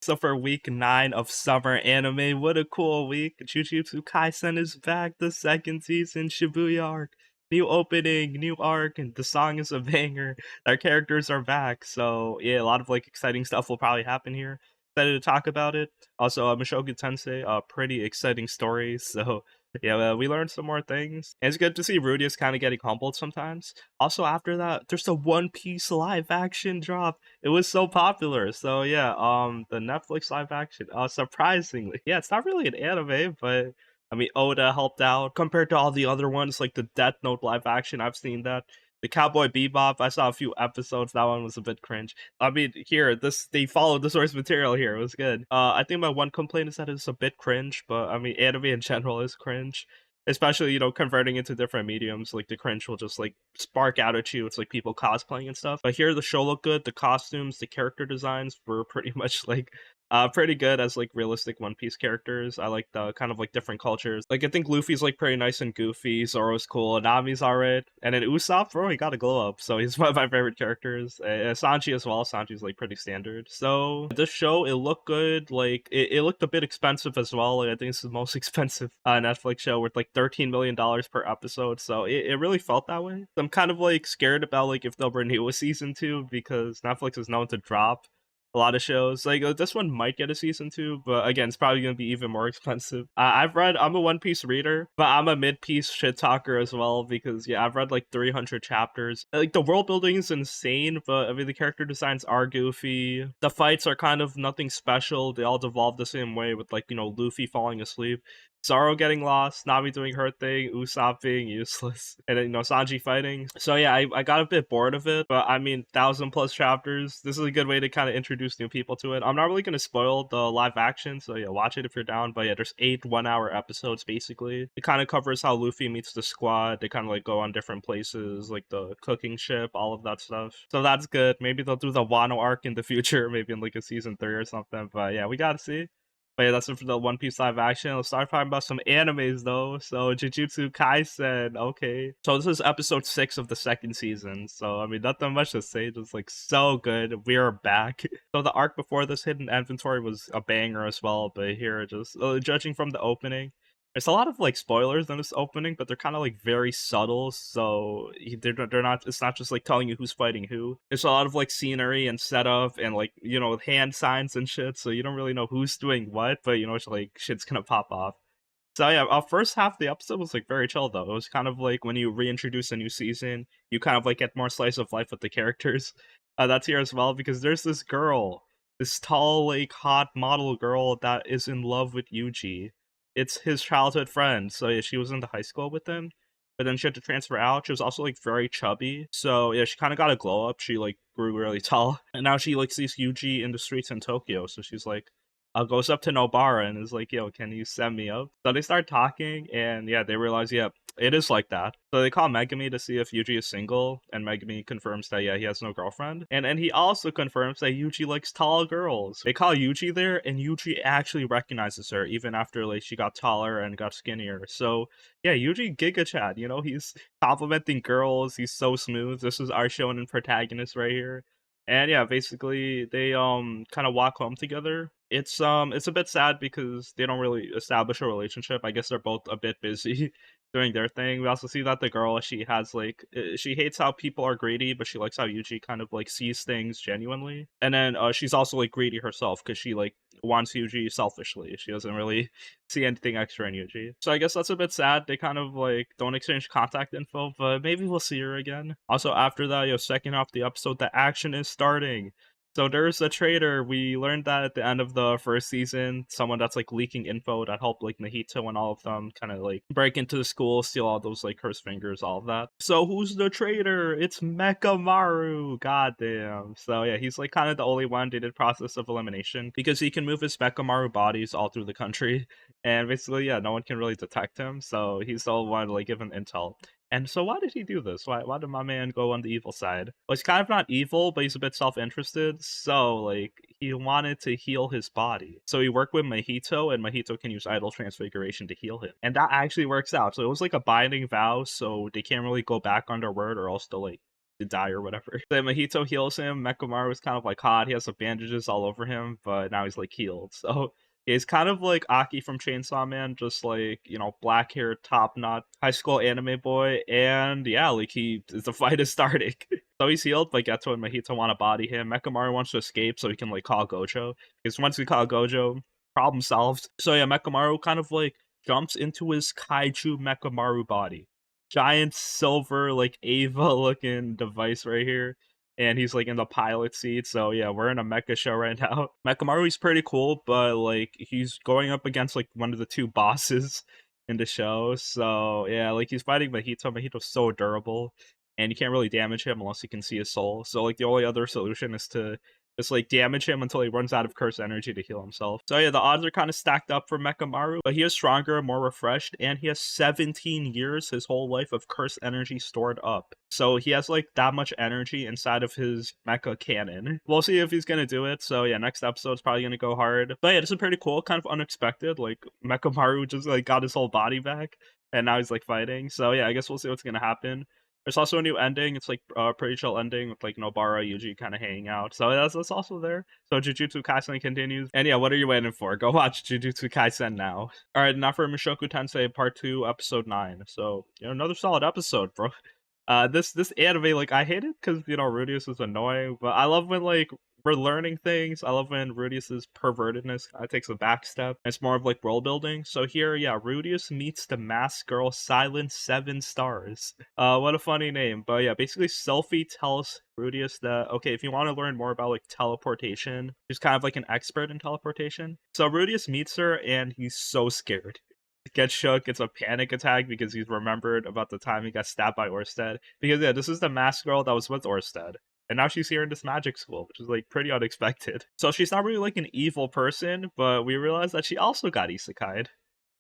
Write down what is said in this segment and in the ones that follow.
So for week 9 of summer anime, what a cool week. Jujutsu Kaisen is back, the second season, Shibuya arc. New opening, new arc, and the song is a banger. Our characters are back, so yeah, a lot of like exciting stuff will probably happen here. Excited to talk about it. Also, Mushoku Tensei, pretty exciting story, so yeah, we learned some more things. And it's good to see Rudius kind of getting humbled sometimes. Also, after that, there's a One Piece live action drop. It was so popular. So yeah, the Netflix live action, surprisingly, yeah, it's not really an anime, but I mean, Oda helped out compared to all the other ones, like the Death Note live action. I've seen that. The Cowboy Bebop, I saw a few episodes. That one was a bit cringe. I mean, here, this they followed the source material here. It was good. I think my one complaint is that it's a bit cringe, but I mean, anime in general is cringe, especially converting into different mediums. Like the cringe will just like spark out at you. It's like people cosplaying and stuff. But here the show looked good. The costumes, the character designs were pretty much like pretty good as like realistic One Piece characters. I like the kind of like different cultures. Like I think Luffy's like pretty nice and goofy. Zoro's cool. Nami's alright. And then Usopp, bro, he got a glow up, so he's one of my favorite characters. Sanji as well. Sanji's like pretty standard. So this show, it looked good. Like it looked a bit expensive as well. Like I think it's the most expensive Netflix show with like $13 million per episode. So it really felt that way. I'm kind of like scared about like if they'll renew a season 2 because Netflix is known to drop a lot of shows. Like this one might get a season 2, but again, it's probably gonna be even more expensive. I'm a One Piece reader, but I'm a mid-piece shit talker as well because yeah, I've read like 300 chapters. Like the world building is insane, but I mean the character designs are goofy. The fights are kind of nothing special. They all devolve the same way with like Luffy falling asleep, Zoro getting lost, Nami doing her thing, Usopp being useless, and then Sanji fighting. So yeah, I got a bit bored of it, but I mean 1,000+ chapters. This is a good way to kind of introduce new people to it. I'm not really gonna spoil the live action, so yeah, watch it if you're down. But yeah, there's 8 1-hour episodes basically. It kind of covers how Luffy meets the squad. They kind of like go on different places, like the cooking ship, all of that stuff. So that's good. Maybe they'll do the Wano arc in the future, maybe in like a season 3 or something. But yeah, we gotta see. But yeah, that's it for the One Piece live action. Let's start talking about some animes though. So Jujutsu Kaisen, okay. So this is episode 6 of the second season. So I mean, nothing much to say. Just like so good. We are back. So the arc before this, Hidden Inventory, was a banger as well. But here, just judging from the opening, there's a lot of like spoilers in this opening, but they're kind of like very subtle. So they're not. It's not just like telling you who's fighting who. There's a lot of like scenery and setup and like hand signs and shit. So you don't really know who's doing what, but it's like shit's gonna pop off. So yeah, first half of the episode was like very chill though. It was kind of like when you reintroduce a new season, you kind of like get more slice of life with the characters. That's here as well because there's this girl, this tall, like hot model girl that is in love with Yuji. It's his childhood friend. So yeah, she was in the high school with him, but then she had to transfer out. She was also like very chubby. So yeah, she kind of got a glow up. She like grew really tall, and now she like sees Yuji in the streets in Tokyo. So she's like, goes up to Nobara and is like, "Yo, can you send me up?" So they start talking, and yeah, they realize, yeah, it is like that. So they call Megumi to see if Yuji is single, and Megumi confirms that yeah, he has no girlfriend, and he also confirms that Yuji likes tall girls. They call Yuji there, and Yuji actually recognizes her even after like she got taller and got skinnier. So yeah, Yuji Giga Chad, he's complimenting girls. He's so smooth. This is our shonen protagonist right here. And yeah, basically they kind of walk home together. It's a bit sad because they don't really establish a relationship. I guess they're both a bit busy doing their thing. We also see that the girl, she has like she hates how people are greedy, but she likes how Yuji kind of like sees things genuinely. And then she's also like greedy herself because she like wants Yuji selfishly. She doesn't really see anything extra in Yuji. So I guess that's a bit sad. They kind of like don't exchange contact info, but maybe we'll see her again. Also after that, second half of the episode, the action is starting. So there's a traitor. We learned that at the end of the first season, someone that's like leaking info that helped like Nahito and all of them kind of like break into the school, steal all those like cursed fingers, all of that. So who's the traitor? It's Mekamaru. Goddamn. So yeah, he's like kind of the only one. They did process of elimination because he can move his Mekamaru bodies all through the country, and basically yeah, no one can really detect him. So he's the only one to like give him intel. And so why did he do this? Why did my man go on the evil side? Well, he's kind of not evil, but he's a bit self-interested. So, like, he wanted to heal his body. So he worked with Mahito, and Mahito can use idol transfiguration to heal him. And that actually works out. So it was like a binding vow, so they can't really go back on their word or else they'll, like, to die or whatever. Then Mahito heals him. Mechamaru is kind of like hot. He has some bandages all over him, but now he's like healed. So he's kind of like Aki from Chainsaw Man, just like, you know, black hair, top knot, high school anime boy. And yeah, like the fight is starting. So he's healed, but Geto and Mahito want to body him. Mechamaru wants to escape so he can like call Gojo. Because once we call Gojo, problem solved. So yeah, Mechamaru kind of like jumps into his kaiju Mechamaru body. Giant silver, like Ava looking device right here. And he's like in the pilot seat. So yeah, we're in a mecha show right now. Mechamaru's pretty cool, but like he's going up against like one of the two bosses in the show. So yeah, like he's fighting Mahito. Mahito's so durable. And you can't really damage him unless you can see his soul. So like the only other solution is to just like damage him until he runs out of curse energy to heal himself. So yeah, the odds are kind of stacked up for Mechamaru, but he is stronger, more refreshed, and he has 17 years, his whole life, of curse energy stored up. So he has like that much energy inside of his mecha cannon. We'll see if he's gonna do it. So yeah, next episode's probably gonna go hard. But yeah, this is pretty cool, kind of unexpected. Like Mechamaru just like got his whole body back, and now he's like fighting. So yeah, I guess we'll see what's gonna happen. There's also a new ending. It's like a pretty chill ending with like Nobara, Yuji kind of hanging out. So that's also there. So Jujutsu Kaisen continues. And yeah, what are you waiting for? Go watch Jujutsu Kaisen now. All right, now for Mushoku Tensei Part 2, Episode 9. So, you know, another solid episode, bro. This anime, like, I hate it because, you know, Rudius is annoying, but I love when, like, we're learning things. I love when Rudius's pervertedness takes a back step. It's more of like world building. So here, yeah, Rudius meets the masked girl Silent 7 Stars. What a funny name. But yeah, basically Selphie tells Rudius that, okay, if you want to learn more about like teleportation, she's kind of like an expert in teleportation. So Rudius meets her and he's so scared. Gets shook, it's a panic attack because he's remembered about the time he got stabbed by Orsted. Because yeah, this is the masked girl that was with Orsted. And now she's here in this magic school, which is like pretty unexpected. So she's not really like an evil person, but we realize that she also got isekai'd.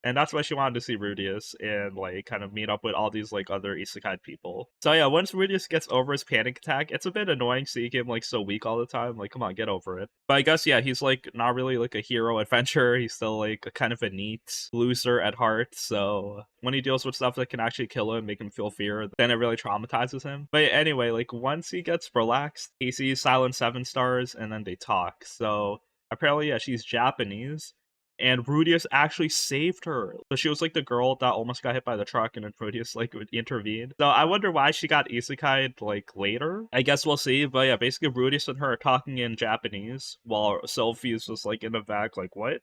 And that's why she wanted to see Rudius and like kind of meet up with all these like other isekai people. So yeah, once Rudius gets over his panic attack, it's a bit annoying seeing him like so weak all the time. Like, come on, get over it. But I guess yeah, he's like not really like a hero adventurer. He's still like a kind of a neat loser at heart. So when he deals with stuff that can actually kill him, make him feel fear, then it really traumatizes him. But anyway, like once he gets relaxed, he sees Silent 7 Stars and then they talk. So apparently, yeah, she's Japanese. And Rudius actually saved her. So she was like the girl that almost got hit by the truck, and then Rudius like intervened. So I wonder why she got isekai'd like later. I guess we'll see. But yeah, basically Rudius and her are talking in Japanese while Sophie is just like in the back, like, what?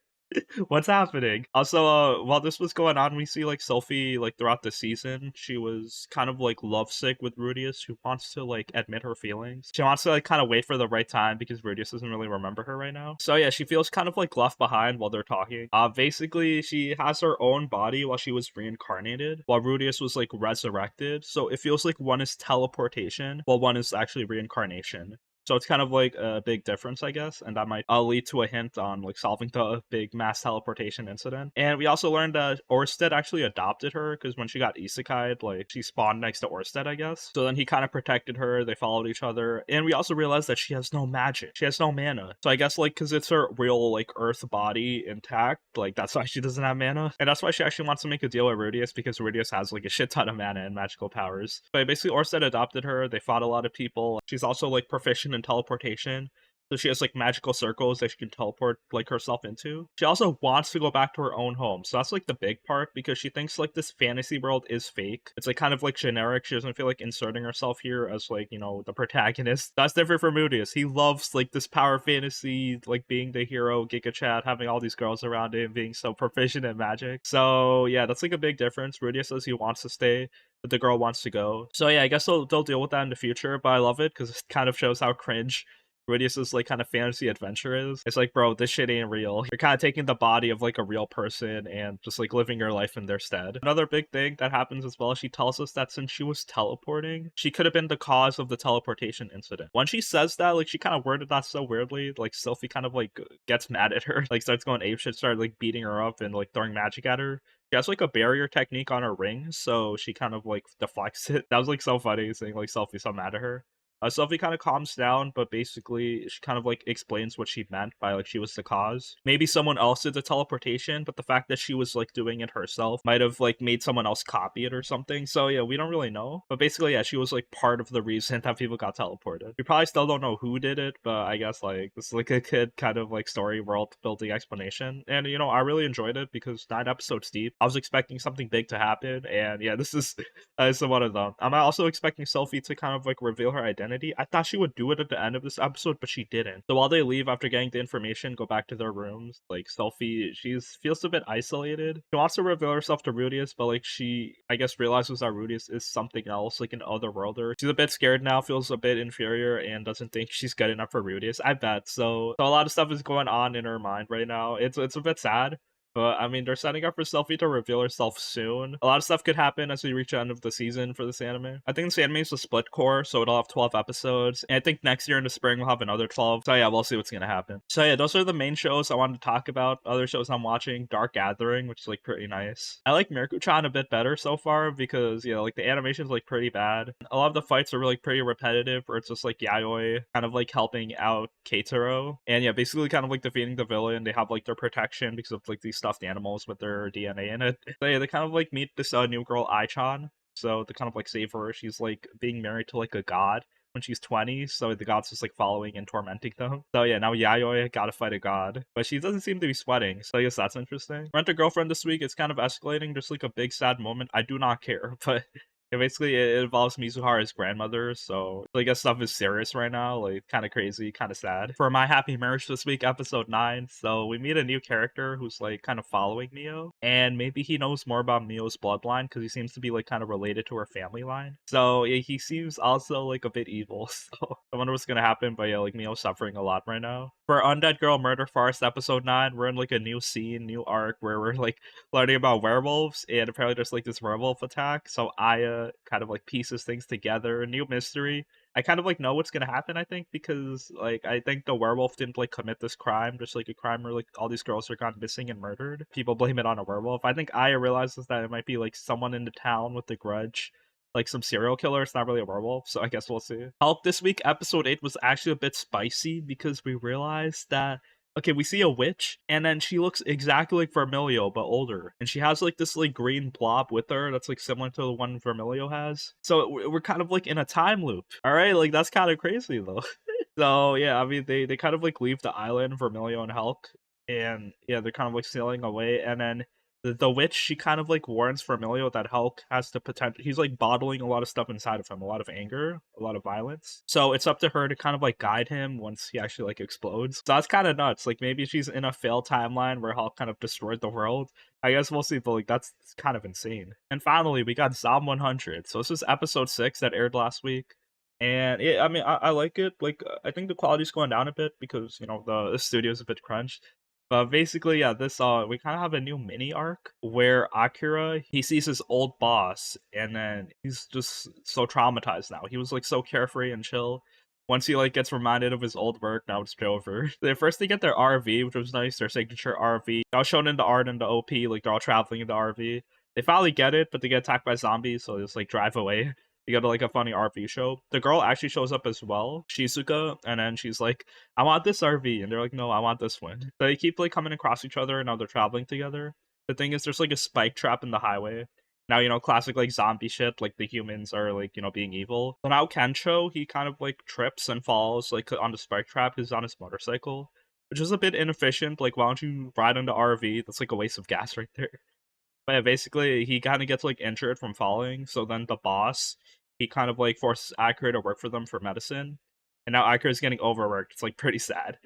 What's happening? Also, while this was going on, we see like Sophie like throughout the season, she was kind of like lovesick with Rudius, who wants to like admit her feelings. She wants to like kind of wait for the right time because Rudius doesn't really remember her right now. So yeah, she feels kind of like left behind while they're talking. Basically, she has her own body while she was reincarnated, while Rudius was like resurrected. So it feels like one is teleportation, while one is actually reincarnation. So it's kind of like a big difference, I guess, and that might lead to a hint on like solving the big mass teleportation incident. And we also learned that Orsted actually adopted her because when she got isekai'd, like she spawned next to Orsted, I guess. So then he kind of protected her. They followed each other, and we also realized that she has no magic. She has no mana. So I guess like because it's her real like Earth body intact, like that's why she doesn't have mana, and that's why she actually wants to make a deal with Rudius because Rudius has like a shit ton of mana and magical powers. But basically, Orsted adopted her. They fought a lot of people. She's also like proficient in teleportation. So she has like magical circles that she can teleport like herself into. She also wants to go back to her own home. So that's like the big part because she thinks like this fantasy world is fake. It's like kind of like generic. She doesn't feel like inserting herself here as like, you know, the protagonist. That's different from Rudius. He loves like this power fantasy, like being the hero, Giga Chat, having all these girls around him, being so proficient in magic. So yeah, that's like a big difference. Rudius says he wants to stay, but the girl wants to go. So yeah, I guess they'll deal with that in the future, but I love it because it kind of shows how cringe Rudius's like kind of fantasy adventure is. It's like, bro, this shit ain't real. You're kind of taking the body of like a real person and just like living your life in their stead. Another big thing that happens as well, she tells us that since she was teleporting, she could have been the cause of the teleportation incident. When she says that, like she kind of worded that so weirdly, like Sophie kind of like gets mad at her, like starts going apeshit, started like beating her up and like throwing magic at her. She has like a barrier technique on her ring, so she kind of like deflects it. That was like so funny seeing like Sophie so mad at her. Selphie kind of calms down, but basically she kind of like explains what she meant by like she was the cause. Maybe someone else did the teleportation, but the fact that she was like doing it herself might have like made someone else copy it or something. So yeah, we don't really know. But basically, yeah, she was like part of the reason that people got teleported. We probably still don't know who did it, but I guess like this is like a kid kind of like story world building explanation. And you know, I really enjoyed it because 9 episodes deep. I was expecting something big to happen, and yeah, this is one of them. I'm also expecting Selphie to kind of like reveal her identity. I thought she would do it at the end of this episode, but she didn't. So while they leave after getting the information, go back to their rooms, like Selphie, feels a bit isolated. She wants to reveal herself to Rudius, but like she, I guess, realizes that Rudius is something else, like an otherworlder. She's a bit scared now, feels a bit inferior, and doesn't think she's good enough for Rudius. I bet. So a lot of stuff is going on in her mind right now. It's a bit sad. But I mean, they're setting up for Selphie to reveal herself soon. A lot of stuff could happen as we reach the end of the season for this anime. I think this anime is a split core, so it'll have 12 episodes. And I think next year in the spring we'll have another 12. So yeah, we'll see what's gonna happen. So yeah, those are the main shows I wanted to talk about. Other shows I'm watching, Dark Gathering, which is like pretty nice. I like Miraku-chan a bit better so far because yeah, like the animation's like pretty bad. A lot of the fights are really pretty repetitive, where it's just like Yayoi kind of like helping out Keitaro. And yeah, basically kind of like defeating the villain. They have like their protection because of like these stuffed animals with their DNA in it. They kind of like meet this new girl Ai-chan. So they kind of like save her. She's like being married to like a god when she's 20, so the god's just like following and tormenting them. So yeah, now Yayoi gotta fight a god, but she doesn't seem to be sweating, so I guess that's interesting. Rent a Girlfriend this week, it's kind of escalating, just like a big sad moment. I do not care, but basically it involves Mizuhara's grandmother, so I guess stuff is serious right now, like kind of crazy, kind of sad. For My Happy Marriage this week, episode 9, so we meet a new character who's like kind of following Mio, and maybe he knows more about Mio's bloodline because he seems to be like kind of related to her family line. So yeah, he seems also like a bit evil, so I wonder what's gonna happen, but yeah, like Mio's suffering a lot right now. For Undead Girl Murder Farce episode 9, we're in like a new scene, new arc where we're like learning about werewolves, and apparently there's like this werewolf attack, so Aya kind of like pieces things together, a new mystery. I kind of like know what's gonna happen, I think, because like I think the werewolf didn't like commit this crime, just like a crime where like all these girls are gone missing and murdered. People blame it on a werewolf. I think Aya realizes that it might be like someone in the town with a grudge, like some serial killer. It's not really a werewolf, so I guess we'll see. Help this week, episode 8 was actually a bit spicy because we realized that okay, we see a witch, and then she looks exactly like Vermilio, but older. And she has like this like green blob with her that's like similar to the one Vermilio has. So we're kind of like in a time loop. All right, like that's kind of crazy though. So yeah, I mean they kind of like leave the island, Vermilio and Helck, and yeah, they're kind of like sailing away, and then the witch, she kind of like warns Vermilio that Helck has the potential. He's like bottling a lot of stuff inside of him, a lot of anger, a lot of violence. So it's up to her to kind of like guide him once he actually like explodes. So that's kind of nuts. Like maybe she's in a failed timeline where Helck kind of destroyed the world. I guess we'll see, but like that's kind of insane. And finally, we got Zom 100. So this is episode 6 that aired last week. And yeah, I mean, I like it. Like, I think the quality's going down a bit because you know the studio's a bit crunched. But basically, yeah, this we kind of have a new mini arc where Akira, he sees his old boss, and then he's just so traumatized now. He was like so carefree and chill. Once he like gets reminded of his old work, now it's over. They first they get their RV, which was nice, their signature RV. That was shown in the art and the OP, like they're all traveling in the RV. They finally get it, but they get attacked by zombies, so they just like drive away. You go to like a funny RV show. The girl actually shows up as well, Shizuka, and then she's like, I want this RV, and they're like, no, I want this one. So they keep like coming across each other, and now they're traveling together. The thing is, there's like a spike trap in the highway. Now, you know, classic like zombie shit, like the humans are like, you know, being evil. So now Kencho, he kind of like trips and falls like on the spike trap. He's on his motorcycle, which is a bit inefficient. Like, why don't you ride on the RV? That's like a waste of gas right there. But yeah, basically, he kind of gets like injured from falling. So then the boss, he kind of like forces Akira to work for them for medicine. And now Akira's getting overworked. It's like pretty sad.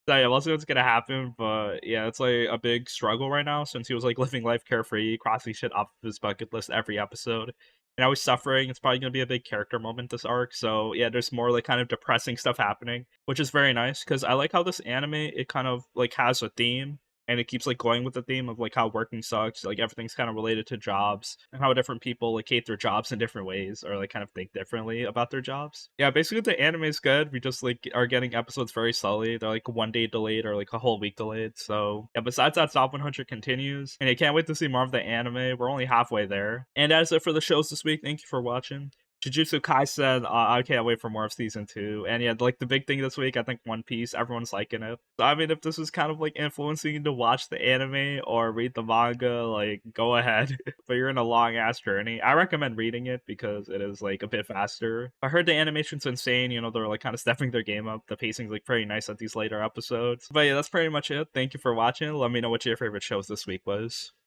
So yeah, we'll see what's gonna happen. But yeah, it's like a big struggle right now since he was like living life carefree, crossing shit off of his bucket list every episode. And now he's suffering. It's probably gonna be a big character moment this arc. So yeah, there's more like kind of depressing stuff happening, which is very nice because I like how this anime, it kind of like has a theme, and it keeps like going with the theme of like how working sucks, like everything's kind of related to jobs and how different people like hate their jobs in different ways or like kind of think differently about their jobs. Yeah, basically the anime is good. We just like are getting episodes very slowly. They're like one day delayed or like a whole week delayed. So yeah, besides that, Top 100 continues, and I can't wait to see more of the anime. We're only halfway there. And that's it for the shows this week. Thank you for watching. Jujutsu Kaisen, I can't wait for more of season 2. And yeah, like the big thing this week, I think One Piece, everyone's liking it. So I mean, if this is kind of like influencing you to watch the anime or read the manga, like go ahead. But you're in a long ass journey. I recommend reading it because it is like a bit faster. I heard the animation's insane, you know, they're like kind of stepping their game up. The pacing's like pretty nice at these later episodes. But yeah, that's pretty much it. Thank you for watching. Let me know what your favorite shows this week was.